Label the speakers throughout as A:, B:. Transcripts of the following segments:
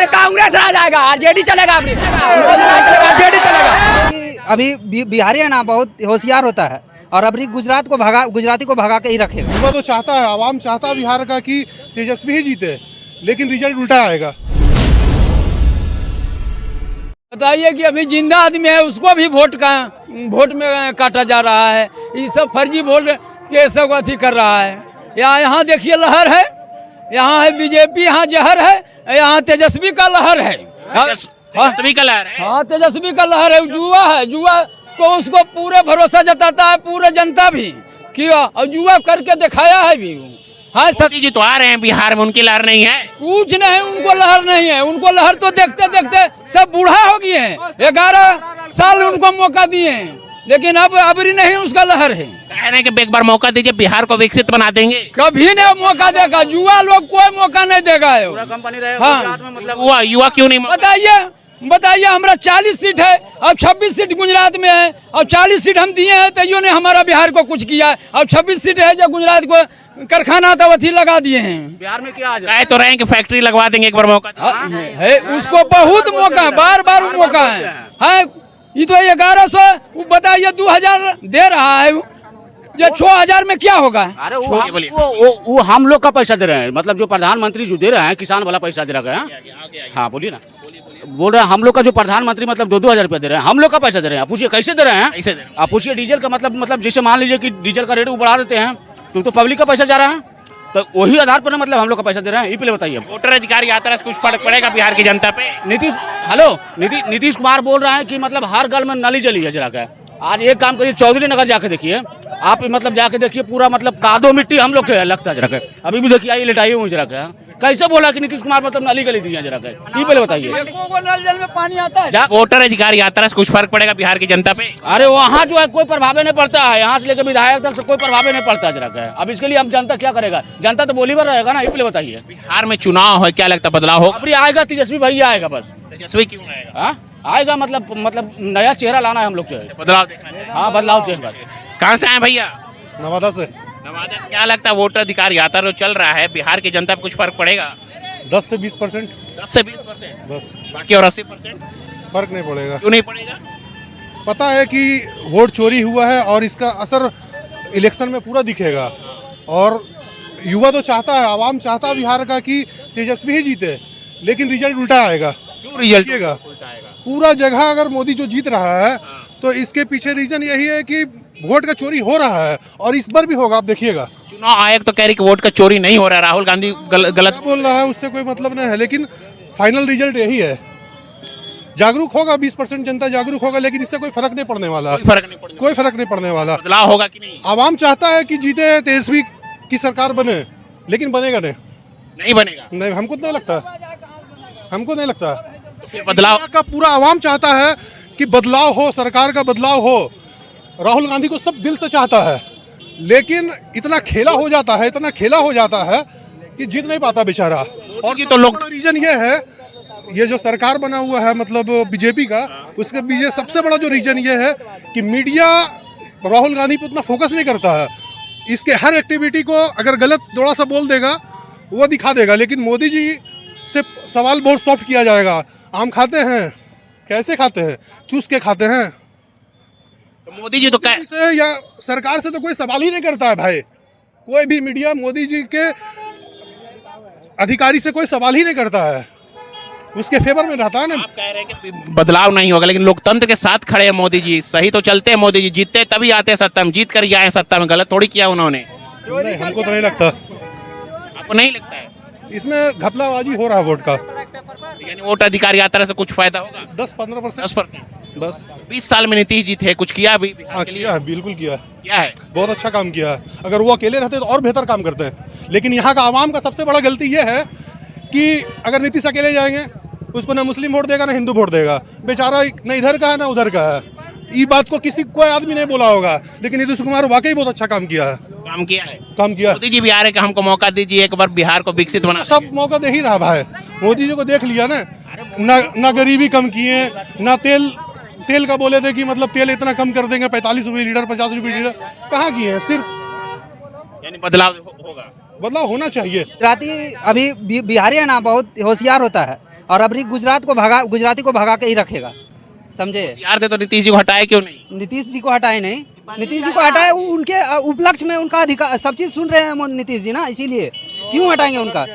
A: अरे कांग्रेस आ जाएगा, आरजेडी चलेगा, आरजेडी चलेगा।
B: अभी बिहारी है ना, बहुत होशियार होता है और अभी गुजराती को भगा के ही रखेगा।
C: युवा तो चाहता है, आवाम चाहता है बिहार का कि तेजस्वी ही जीते, लेकिन रिजल्ट उल्टा आएगा।
D: बताइए कि अभी जिंदा आदमी है उसको भी वोट में काटा जा रहा है। ये सब फर्जी वोट के सब अथी कर रहा है। यहाँ देखिए लहर है, यहाँ है बीजेपी, यहाँ जहर है, यहाँ तेजस्वी का लहर है।
E: तेजस्वी का लहर है।
D: हाँ, तेजस्वी का लहर है। जुआ है, जुआ को उसको पूरे भरोसा जताता है पूरे जनता भी कि और जुआ करके दिखाया है भी। हाँ,
E: मोदी जी तो आ रहे हैं बिहार में, उनकी लहर नहीं है।
D: कुछ नहीं, उनको लहर नहीं है। उनको लहर तो देखते देखते सब बूढ़ा हो गए हैं। 11 साल उनको मौका दिए हैं, लेकिन अब अबरी नहीं उसका लहर है।
E: कहने के एक बार मौका दीजिए, बिहार को विकसित बना देंगे।
D: कभी नहीं मौका देगा, जुआ लोग कोई मौका नहीं देगा।
E: हाँ, मतलब युवा क्यों नहीं?
D: बताइए हमारा 40 सीट है, अब 26 सीट गुजरात में है। अब 40 सीट हम दिए हैं, तो ने हमारा बिहार को कुछ किया है। अब 26 सीट है जो गुजरात को कारखाना तो वथी लगा दिए हैं।
E: बिहार में क्या कहे तो रहे हैं कि फैक्ट्री लगवा देंगे, एक बार मौका
D: है। उसको बहुत मौका है, बार मौका है। ये तो 1100 बताइए 2000 दे रहा है, जो 6000 में क्या होगा?
F: अरे वो हम लोग का पैसा दे रहे हैं, मतलब जो प्रधानमंत्री जो दे रहे हैं, किसान वाला पैसा दे रहा है। हाँ बोलिए ना, बोल रहे हैं हम लोग का जो प्रधानमंत्री मतलब 2-2 हजार रुपया दे रहे हैं, हम लोग का पैसा दे रहे हैं। आप पूछिए कैसे दे रहे हैं, आप पूछिए। डीजल का मतलब जैसे मान लीजिए कि डीजल का रेट बढ़ा देते हैं तो पब्लिक का पैसा जा रहा है, तो वही आधार पर मतलब हम लोग का पैसा दे रहे हैं। ये पहले बताइए।
E: वोटर अधिकार यात्रा से कुछ फर्क पड़ेगा बिहार की जनता पे?
F: नीतीश कुमार बोल रहा है कि मतलब हर घर में नली जली है जला के। आज एक काम करिए, चौधरी नगर जाके देखिए आप, मतलब जाके देखिए पूरा मतलब कादो मिट्टी हम लोग के लगता है जरा के। अभी भी देखिए आइए लेटाइए हूँ जरा के। कैसे बोला कि नीतीश कुमार मतलब नली गली दी है जरा के, ये पहले बताइए।
D: नल में पानी आता है।
E: वोटर अधिकार यात्रा से कुछ फर्क पड़ेगा बिहार की जनता पे?
F: अरे वहाँ जो है कोई प्रभाव नहीं पड़ता है, यहाँ से लेकर विधायक तक से कोई प्रभाव नहीं पड़ता है जरा के। अब इसके लिए हम जनता क्या करेगा? जनता तो बोली भर रहेगा ना, ये पहले बताइए।
E: बिहार में चुनाव है, क्या लगता है बदलाव होगा?
F: अभी आएगा तेजस्वी भैया आएगा, बस।
E: तेजस्वी क्यों आएगा?
F: आएगा मतलब नया चेहरा लाना है हम लोग से,
E: बदलाव देखना चाहिए।
F: हाँ बदलाव चाहिए।
E: कहाँ से आए भैया?
C: नवादा से।
E: नवादा से। क्या लगता है वोटर अधिकार यात्रा जो चल रहा है, बिहार की जनता पे कुछ फर्क पड़ेगा?
C: 10 से 20%।
E: 10 से 20%
C: बस,
E: बाकी और 80%
C: फर्क नहीं पड़ेगा।
E: क्यों नहीं पड़ेगा?
C: पता है कि वोट चोरी हुआ है और इसका असर इलेक्शन में पूरा दिखेगा। और युवा तो चाहता है, आवाम चाहता है बिहार का कि तेजस्वी ही जीते, लेकिन रिजल्ट उल्टा आएगा।
E: क्यों रिजल्ट
C: देखिएगा पूरा जगह अगर मोदी जो जीत रहा है तो इसके पीछे रीजन यही है कि वोट का चोरी हो रहा है, और इस बार भी होगा। आप देखिएगा,
E: चुनाव आयोग तो कह रही कि वोट का चोरी नहीं हो रहा है, राहुल गांधी गलत
C: बोल रहा है, उससे कोई मतलब नहीं है, लेकिन फाइनल रिजल्ट यही है। जागरूक होगा, 20% जनता जागरूक होगा, लेकिन इससे कोई फर्क नहीं पड़ने वाला। कोई फर्क नहीं पड़ने वाला।
E: बदलाव होगा कि नहीं?
C: आवाम चाहता है कि जीते, तेजस्वी की सरकार बने, लेकिन बनेगा
E: नहीं बनेगा।
C: नहीं, हमको नहीं लगता।
E: तो बदलाव
C: का पूरा आवाम चाहता है कि बदलाव हो, सरकार का बदलाव हो। राहुल गांधी को सब दिल से चाहता है, लेकिन इतना खेला हो जाता है कि जीत नहीं पाता बेचारा। और
E: तो लोग
C: रीजन ये है, ये जो सरकार बना हुआ है मतलब बीजेपी का, उसके पीछे सबसे बड़ा जो रीजन ये है कि मीडिया राहुल गांधी पे उतना फोकस नहीं करता है। इसके हर एक्टिविटी को अगर गलत थोड़ा सा बोल देगा वो दिखा देगा, लेकिन मोदी जी से सवाल बहुत सॉफ्ट किया जाएगा। आम खाते हैं, कैसे खाते हैं? चूस के खाते हैं।
E: तो मोदी जी तो
C: से या सरकार से तो कोई सवाल ही नहीं करता है भाई। कोई भी मीडिया मोदी जी के अधिकारी से कोई सवाल ही नहीं करता है, उसके फेवर में रहता है ना।
E: आप कह रहे हैं कि बदलाव नहीं होगा, लेकिन लोकतंत्र के साथ खड़े हैं मोदी जी। सही तो चलते हैं मोदी जी, जीतते तभी आते हैं सत्ता में, जीत कर ही आए सत्ता में। गलत थोड़ी किया उन्होंने।
C: नहीं, हमको तो नहीं लगता।
E: आपको नहीं लगता है?
C: इसमें घपलाबाजी हो रहा है वोट का।
E: यानी वोट अधिकार यात्रा से कुछ फायदा होगा?
C: 10-15%।
E: 10%
C: बस।
E: 20 साल में नीतीश जी थे, कुछ किया अभी
C: हाँ, किया है, बिल्कुल किया है।
E: क्या है?
C: बहुत अच्छा काम किया है। अगर वो अकेले रहते तो और बेहतर काम करते हैं, लेकिन यहाँ का आवाम का सबसे बड़ा गलती ये है कि अगर नीतीश अकेले जाएंगे, उसको ना मुस्लिम वोट देगा ना हिंदू वोट देगा। बेचारा न इधर का है ना उधर का है। ये बात को कोई आदमी नहीं बोला होगा, लेकिन नीतीश कुमार वाकई बहुत अच्छा काम किया है।
E: काम किया है।
C: मोदी
E: जी भी आ रहे कि हमको मौका दीजिए, एक बार बिहार को विकसित बना।
C: सब मौका दे ही रहा भाई। मोदी जी को देख लिया ना गरीबी कम किए, ना तेल का बोले थे कि मतलब तेल इतना कम कर देंगे, 45 रुपये लीटर, 50 रुपये लीटर, कहाँ किए हैं? सिर्फ
E: यानी बदलाव होगा,
C: बदलाव होना चाहिए।
B: गुजराती अभी बिहारी है ना, बहुत होशियार होता है और अभी गुजराती को भगा के ही रखेगा, समझे।
E: यार थे तो नीतीश जी को हटाए क्यों नहीं?
B: नीतीश जी को हटाए नहीं, नीतीश जी को हटाए उनके उपलक्ष्य में उनका अधिकार सब चीज़ सुन रहे हैं नीतीश जी ना, इसीलिए क्यों हटाएंगे उनका।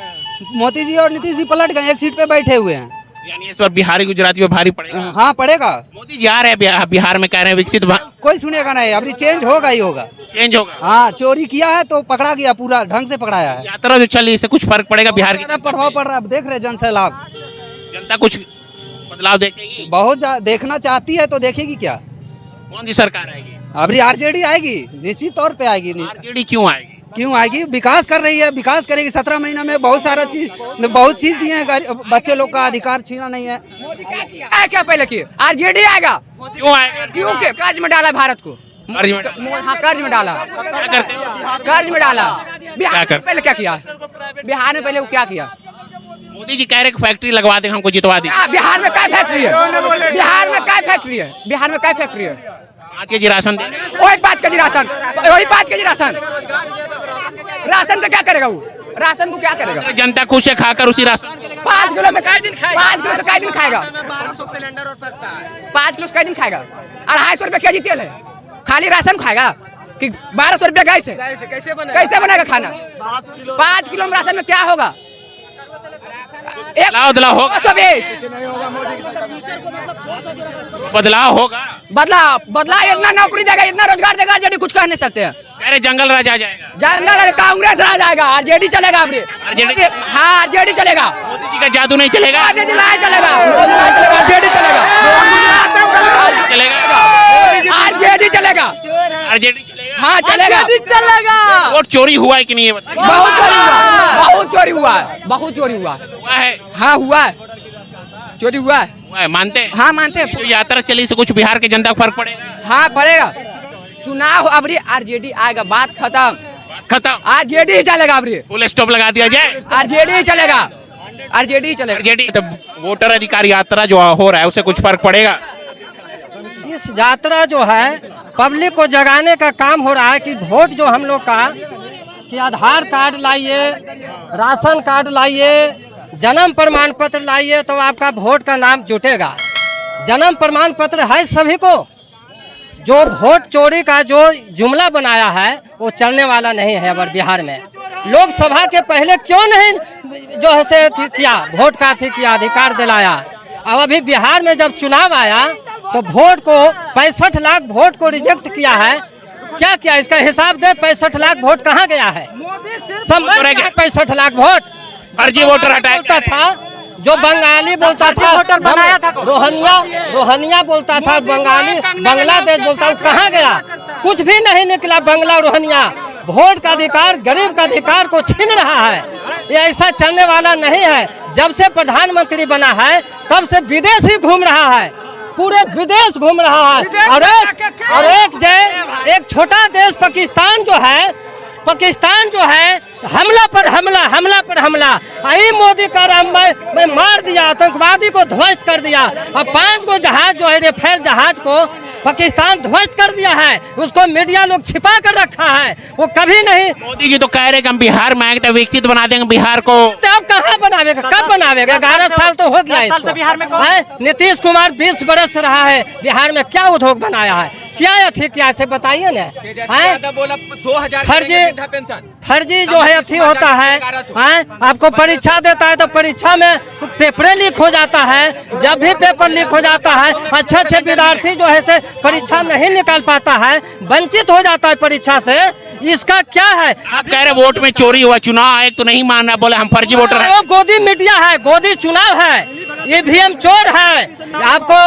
B: मोदी जी और नीतीश जी पलट गए, एक सीट पे बैठे हुए हैं।
E: यानी इस बार बिहारी गुजराती पे भारी पड़ेगा।
B: हाँ पड़ेगा।
E: मोदी जी आ रहे हैं बिहार में, कह रहे हैं विकसित
B: कोई सुनेगा नहीं, अभी चेंज होगा ही होगा।
E: चेंज होगा।
B: हाँ चोरी किया है तो पकड़ा गया, पूरा ढंग से पकड़ाया है।
E: यात्रा जो चल रही है इससे कुछ फर्क पड़ेगा बिहार की?
B: प्रभाव पड़ रहा है, देख रहे जन सैलाब।
E: जनता कुछ बदलाव देखेगी?
B: बहुत देखना चाहती है तो देखेगी क्या।
E: कौन सी सरकार आएगी?
B: अभी आरजेडी आएगी, निश्चित तौर पे आएगी।
E: आरजेडी क्यों आएगी?
B: क्यों आएगी? विकास कर रही है, विकास करेगी। 17 महीना में बहुत चीज दिए हैं, बच्चे लोग का अधिकार छीना नहीं है।
A: क्या पहले की आरजेडी आएगा?
E: क्यों आएगा?
A: क्योंकि कर्ज में डाला भारत को।
E: कर्ज में डाला?
A: हाँ कर्ज में डाला।
E: क्या करते हैं?
A: कर्ज में डाला। बिहार
E: कर?
A: में पहले क्या किया? बिहार में पहले वो क्या किया?
E: मोदी जी कह रहे फैक्ट्री लगवा दें, हमको जितवा दें।
A: बिहार में क्या फैक्ट्री है? बिहार में क्या फैक्ट्री है? बिहार में क्या फैक्ट्री है?
E: 5 केजी राशन दे।
A: वही 5 केजी राशन, वही 5 केजी राशन। राशन से क्या करेगा वो? राशन को क्या करेगा?
E: जनता खुश है खाकर उसी राशन।
A: 5 किलो में कई दिन खाएगा? 5 किलो से कई दिन खाएगा? 1200 सिलेंडर और पड़ता है। 5 किलो से कई दिन खाएगा? 250 रुपए केजी तेल है, खाली राशन खाएगा कि 1200 रुपया गैस है? कैसे बनेगा खाना? 5 किलो में राशन में क्या होगा?
E: बदलाव होगा, बदलाव होगा।
A: बदला इतना नौकरी देगा, इतना रोजगार देगा, आरजेडी कुछ कह नहीं सकते हैं।
E: कह रहे जंगल राज आ जाएगा।
A: जंगल कांग्रेस आ जाएगा, आरजेडी चलेगा।
E: आरजेडी?
A: हाँ आरजेडी चलेगा।
E: मोदी जी का जादू नहीं चलेगा?
A: आरजेडी नहीं चलेगा, आरजेडी चलेगा। आरजेडी चलेगा,
E: आरजेडी चलेगा।
A: हाँ चलेगा, चलेगा।
E: वोट चोरी हुआ है कि नहीं?
A: बहुत चोरी हुआ, बहुत चोरी हुआ है, बहुत चोरी हुआ
E: है।
A: हाँ हुआ है, चोरी हुआ है।
E: मानते हैं?
A: हाँ मानते हैं।
E: जो यात्रा चली से कुछ बिहार के जनता को फर्क पड़ेगा?
A: हाँ पड़ेगा। चुनाव अबरी आरजेडी आएगा, बात खत्म। आरजेडी ही चलेगा, अबरी
E: फुल स्टॉप लगा दिया जाए।
A: आरजेडी ही चलेगा, आरजेडी ही चलेगा।
E: आरजेडी तो वोटर अधिकार यात्रा जो हो रहा है उससे कुछ फर्क पड़ेगा?
G: इस यात्रा जो है पब्लिक को जगाने का काम हो रहा है कि वोट जो हम लोग का कि आधार कार्ड लाइए, राशन कार्ड लाइए, जन्म प्रमाण पत्र लाइए तो आपका वोट का नाम जुटेगा। जन्म प्रमाण पत्र है सभी को। जो वोट चोरी का जो जुमला बनाया है वो चलने वाला नहीं है। अब बिहार में लोकसभा के पहले क्यों नहीं जो है से किया, वोट का किया, अधिकार दिलाया। अब अभी बिहार में जब चुनाव आया तो वोट को 65 लाख वोट को रिजेक्ट किया है। क्या किया इसका हिसाब दे, 65 लाख वोट कहाँ गया है? 65 लाख वोट
E: फर्जी वोटर हटाया
G: था। जो बंगाली बोलता था, रोहनिया बोलता था, बंगाली बांग्लादेश बोलता, कहाँ गया? कुछ भी नहीं निकला। बंगला रोहनिया वोट का अधिकार, गरीब का अधिकार को छीन रहा है। ये ऐसा चलने वाला नहीं है। जब से प्रधानमंत्री बना है तब से विदेश ही घूम रहा है, पूरे विदेश घूम रहा है। और एक छोटा देश पाकिस्तान जो है हमला पर हमला। यही मोदी का मैं मार दिया, आतंकवादी को ध्वस्त कर दिया। और 5 गो जहाज जो है राफेल जहाज को पाकिस्तान ध्वस्त कर दिया है। उसको मीडिया लोग छिपा कर रखा है, वो कभी नहीं।
E: मोदी जी तो कह रहे कि हम बिहार में आएंगे तो विकसित बना देंगे बिहार को।
G: तो अब कहाँ बनावेगा, कब बनावेगा? 11 साल तो हो गया इसको। नीतीश कुमार 20 बरस रहा है, बिहार में क्या उद्योग बनाया है, क्या अथी किया से बताइए ना। फर्जी जो है अथी होता है। आपको परीक्षा देता है तो परीक्षा में पेपर लीक हो जाता है। जब भी पेपर लीक हो जाता है अच्छे विद्यार्थी जो है से परीक्षा नहीं निकाल पाता है, वंचित हो जाता है परीक्षा से। इसका क्या है?
E: आप कह रहे वोट में चोरी हुआ, चुनाव आयोग तो नहीं मान रहा, बोले हम फर्जी वोटर हैं।
G: वो गोदी मीडिया है, गोदी चुनाव है, ईवीएम चोर है, आपको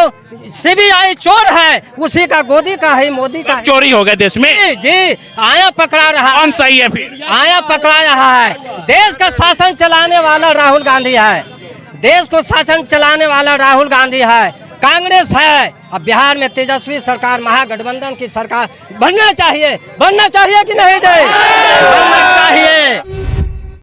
G: सीबीआई चोर है, उसी का गोदी का है, मोदी का
E: चोरी हो गया देश में।
G: जी आया पकड़ा रहा।
E: कौन सही है फिर?
G: आया पकड़ा रहा है। देश का शासन चलाने वाला राहुल गांधी है, देश को शासन चलाने वाला राहुल गांधी है, कांग्रेस है। अब बिहार में तेजस्वी सरकार, महागठबंधन की सरकार बनना चाहिए कि नहीं? बनना चाहिए।